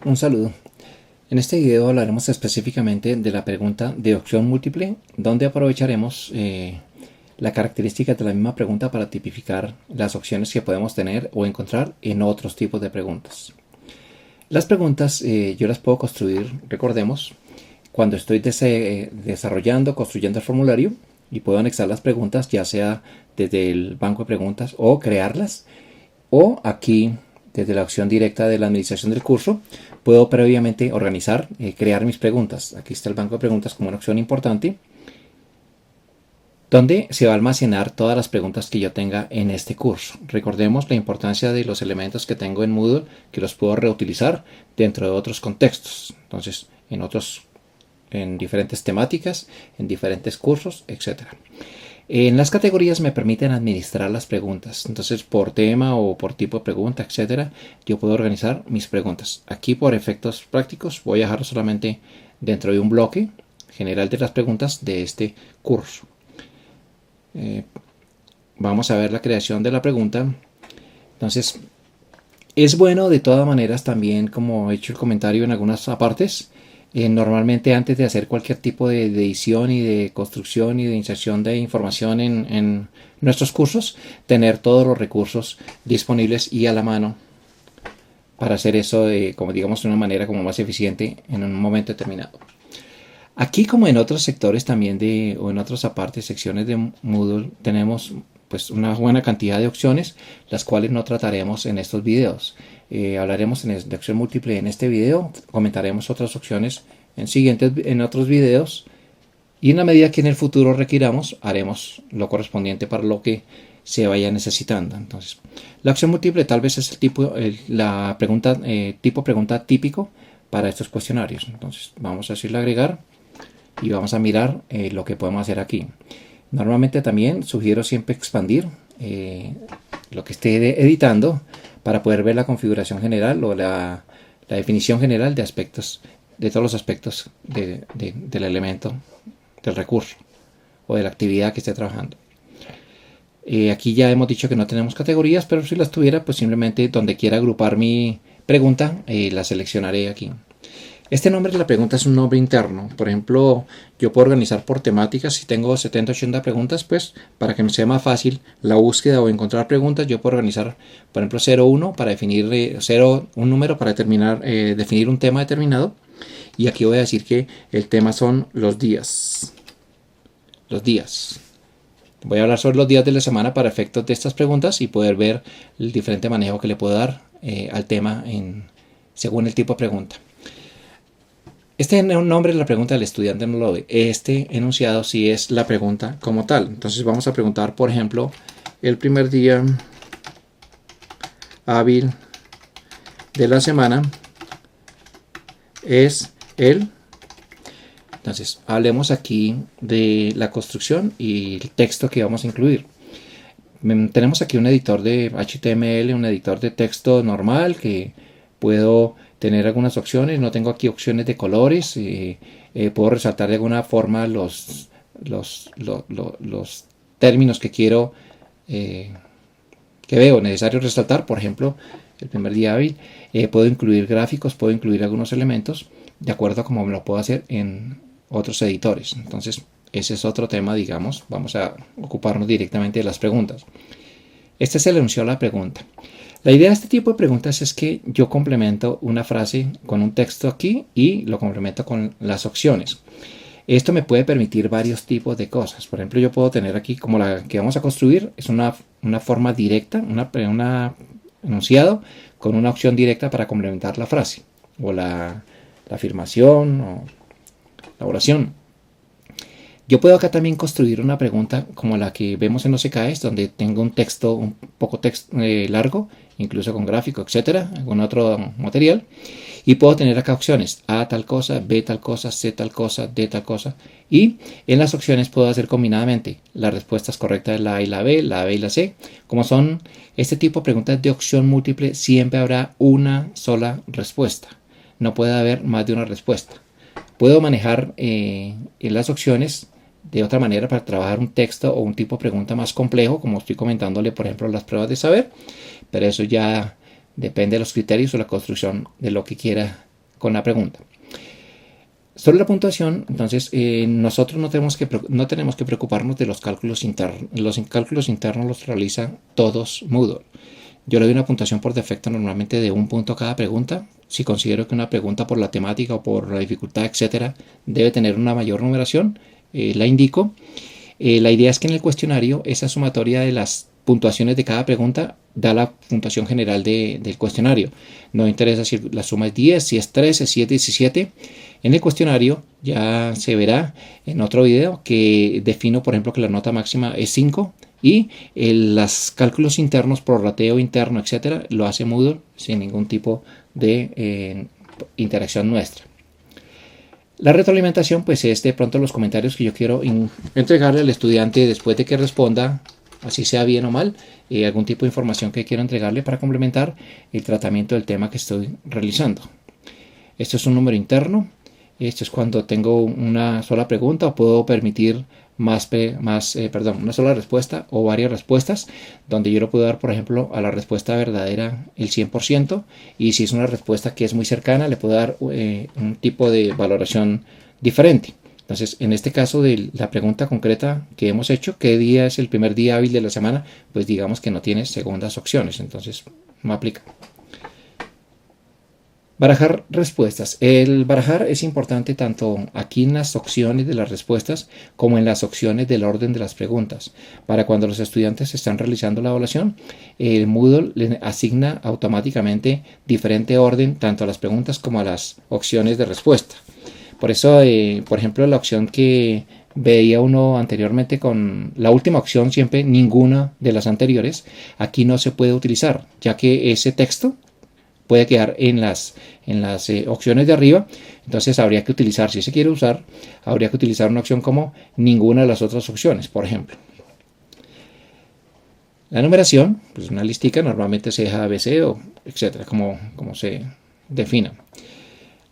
Un saludo. En este video hablaremos específicamente de la pregunta de opción múltiple, donde aprovecharemos la característica de la misma pregunta para tipificar las opciones que podemos tener o encontrar en otros tipos de preguntas. Las preguntas yo las puedo construir, recordemos, cuando estoy construyendo el formulario, y puedo anexar las preguntas ya sea desde el banco de preguntas o crearlas, o aquí desde la opción directa de la administración del curso puedo previamente organizar, crear mis preguntas. Aquí está el banco de preguntas como una opción importante, donde se va a almacenar todas las preguntas que yo tenga en este curso. Recordemos la importancia de los elementos que tengo en Moodle, que los puedo reutilizar dentro de otros contextos. Entonces, en diferentes temáticas, en diferentes cursos, etc. En las categorías me permiten administrar las preguntas. Entonces, por tema o por tipo de pregunta, etcétera, yo puedo organizar mis preguntas. Aquí, por efectos prácticos, voy a dejarlo solamente dentro de un bloque general de las preguntas de este curso. Vamos a ver la creación de la pregunta. Entonces, es bueno de todas maneras también, como he hecho el comentario en algunas partes, normalmente antes de hacer cualquier tipo de edición y de construcción y de inserción de información en nuestros cursos, tener todos los recursos disponibles y a la mano para hacer eso como digamos de una manera como más eficiente en un momento determinado. Aquí, como en otros sectores también o en otras apartes, secciones de Moodle, tenemos pues una buena cantidad de opciones, las cuales no trataremos en estos videos. Hablaremos de opción múltiple en este video, comentaremos otras opciones en otros videos, y en la medida que en el futuro requiramos, haremos lo correspondiente para lo que se vaya necesitando. Entonces, la opción múltiple tal vez es tipo pregunta típico para estos cuestionarios. Entonces, vamos a decirle agregar y vamos a mirar lo que podemos hacer aquí. Normalmente también sugiero siempre expandir lo que esté editando para poder ver la configuración general o la definición general de todos los aspectos del elemento, del recurso o de la actividad que esté trabajando. Aquí ya hemos dicho que no tenemos categorías, pero si las tuviera, pues simplemente donde quiera agrupar mi pregunta, la seleccionaré aquí. Este nombre de la pregunta es un nombre interno. Por ejemplo, yo puedo organizar por temáticas. Si tengo 70 80 preguntas, pues para que me sea más fácil la búsqueda o encontrar preguntas, yo puedo organizar, por ejemplo, 01 para definir un número para definir un tema determinado. Y aquí voy a decir que el tema son los días. Los días. Voy a hablar sobre los días de la semana para efectos de estas preguntas y poder ver el diferente manejo que le puedo dar al tema según el tipo de pregunta. Este es un nombre de la pregunta del estudiante, no lo ve. Este enunciado sí es la pregunta como tal. Entonces vamos a preguntar, por ejemplo, el primer día hábil de la semana es el. Entonces hablemos aquí de la construcción y el texto que vamos a incluir. Tenemos aquí un editor de HTML, un editor de texto normal que puedo tener algunas opciones. No tengo aquí opciones de colores. Puedo resaltar de alguna forma los términos que quiero, que veo necesario resaltar. Por ejemplo, el primer día hábil. Puedo incluir gráficos, puedo incluir algunos elementos de acuerdo a cómo me lo puedo hacer en otros editores. Entonces, ese es otro tema, digamos. Vamos a ocuparnos directamente de las preguntas. Este es el enunciado de la pregunta. La idea de este tipo de preguntas es que yo complemento una frase con un texto aquí y lo complemento con las opciones. Esto me puede permitir varios tipos de cosas. Por ejemplo, yo puedo tener aquí, como la que vamos a construir, es una forma directa, un enunciado con una opción directa para complementar la frase o la afirmación o la oración. Yo puedo acá también construir una pregunta como la que vemos en los CKS, donde tengo un texto un poco largo, incluso con gráfico, etcétera, algún otro material. Y puedo tener acá opciones: A tal cosa, B tal cosa, C tal cosa, D tal cosa. Y en las opciones puedo hacer combinadamente las respuestas correctas de la A y la B y la C. Como son este tipo de preguntas de opción múltiple, siempre habrá una sola respuesta. No puede haber más de una respuesta. Puedo manejar las opciones de otra manera para trabajar un texto o un tipo de pregunta más complejo, como estoy comentándole, por ejemplo, las pruebas de saber, pero eso ya depende de los criterios o la construcción de lo que quiera con la pregunta. Sobre la puntuación, entonces, nosotros no tenemos que preocuparnos de los cálculos internos. Los cálculos internos los realiza todos Moodle. Yo le doy una puntuación por defecto normalmente de 1 punto a cada pregunta. Si considero que una pregunta por la temática o por la dificultad, etcétera, debe tener una mayor numeración, la indico. La idea es que en el cuestionario esa sumatoria de las puntuaciones de cada pregunta da la puntuación general del cuestionario. No interesa si la suma es 10, si es 13, si es 17. En el cuestionario ya se verá en otro video que defino, por ejemplo, que la nota máxima es 5 y los cálculos internos, prorrateo interno, etcétera, lo hace Moodle sin ningún tipo de interacción nuestra. La retroalimentación pues es de pronto los comentarios que yo quiero entregarle al estudiante después de que responda, así sea bien o mal, algún tipo de información que quiero entregarle para complementar el tratamiento del tema que estoy realizando. Esto es un número interno. Esto es cuando tengo una sola pregunta o puedo permitir una sola respuesta o varias respuestas, donde yo le puedo dar, por ejemplo, a la respuesta verdadera el 100%, y si es una respuesta que es muy cercana, le puedo dar un tipo de valoración diferente. Entonces, en este caso de la pregunta concreta que hemos hecho, ¿qué día es el primer día hábil de la semana? Pues digamos que no tiene segundas opciones, entonces no aplica. Barajar respuestas. El barajar es importante tanto aquí en las opciones de las respuestas como en las opciones del orden de las preguntas. Para cuando los estudiantes están realizando la evaluación, el Moodle le asigna automáticamente diferente orden tanto a las preguntas como a las opciones de respuesta. Por eso, por ejemplo, la opción que veía uno anteriormente con la última opción, siempre ninguna de las anteriores, aquí no se puede utilizar, ya que ese texto puede quedar en las opciones de arriba. Entonces habría que utilizar, si se quiere usar, habría que utilizar una opción como ninguna de las otras opciones, por ejemplo. La numeración, pues una listica, normalmente se deja ABC o etcétera, como se defina.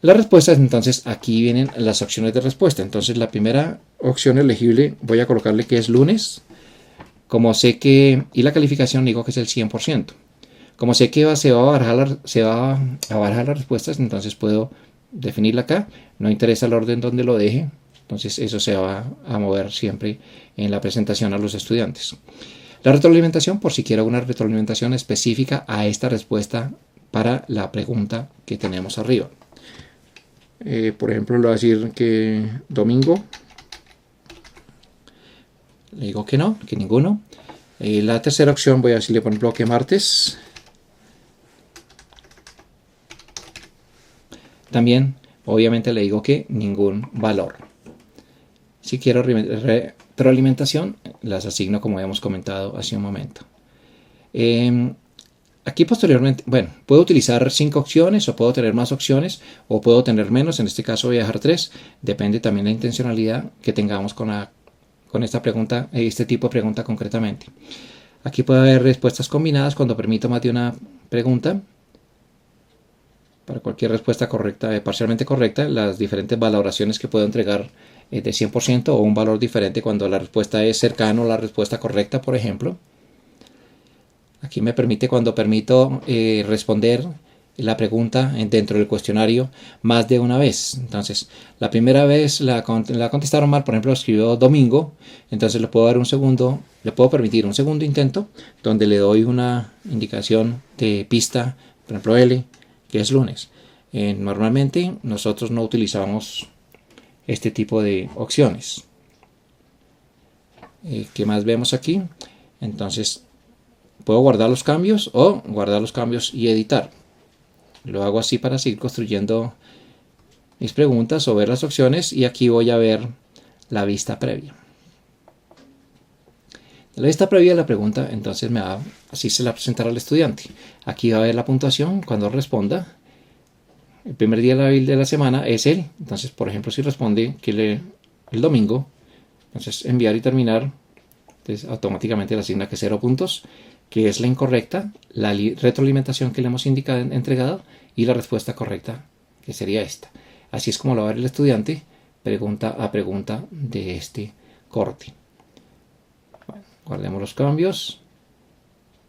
Las respuestas, entonces aquí vienen las opciones de respuesta. Entonces la primera opción elegible voy a colocarle que es lunes, como sé que, y la calificación digo que es el 100%. Como sé que se va a barajar las respuestas, entonces puedo definirla acá. No interesa el orden donde lo deje, entonces eso se va a mover siempre en la presentación a los estudiantes. La retroalimentación, por si quiero una retroalimentación específica a esta respuesta para la pregunta que tenemos arriba. Por ejemplo, le voy a decir que domingo. Le digo que no, que ninguno. La tercera opción voy a decirle, por ejemplo, que martes. También, obviamente, le digo que ningún valor. Si quiero retroalimentación, las asigno como habíamos comentado hace un momento. Aquí posteriormente, bueno, puedo utilizar 5 opciones o puedo tener más opciones o puedo tener menos. En este caso voy a dejar 3. Depende también de la intencionalidad que tengamos con esta pregunta, este tipo de pregunta concretamente. Aquí puede haber respuestas combinadas cuando permito más de una pregunta. Para cualquier respuesta correcta, parcialmente correcta, las diferentes valoraciones que puedo entregar de 100% o un valor diferente cuando la respuesta es cercana a la respuesta correcta, por ejemplo. Aquí me permite cuando permito responder la pregunta dentro del cuestionario más de una vez. Entonces, la primera vez la contestaron mal, por ejemplo, escribió domingo, entonces le puedo permitir un segundo intento donde le doy una indicación de pista, por ejemplo L, que es lunes. Normalmente nosotros no utilizamos este tipo de opciones. ¿Qué más vemos aquí? Entonces puedo guardar los cambios o guardar los cambios y editar. Lo hago así para seguir construyendo mis preguntas o ver las opciones, y aquí voy a ver la vista previa. La vista previa de la pregunta, entonces así se la presentará al estudiante. Aquí va a ver la puntuación cuando responda. El primer día de la semana es él. Entonces, por ejemplo, si responde que el domingo, entonces enviar y terminar, entonces automáticamente le asigna que 0 puntos, que es la incorrecta, la retroalimentación que le hemos entregado y la respuesta correcta, que sería esta. Así es como lo va a ver el estudiante, pregunta a pregunta de este corte. Bueno, guardemos los cambios.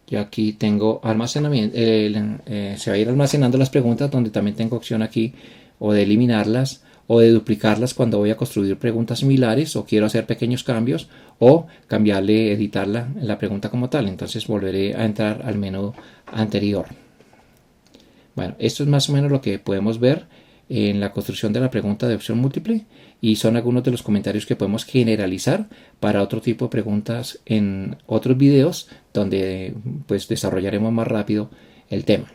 Yo aquí tengo almacenamiento, se va a ir almacenando las preguntas, donde también tengo opción aquí o de eliminarlas, o de duplicarlas cuando voy a construir preguntas similares o quiero hacer pequeños cambios, o cambiarle, editarla en la pregunta como tal. Entonces volveré a entrar al menú anterior. Bueno, esto es más o menos lo que podemos ver en la construcción de la pregunta de opción múltiple, y son algunos de los comentarios que podemos generalizar para otro tipo de preguntas en otros videos donde pues desarrollaremos más rápido el tema.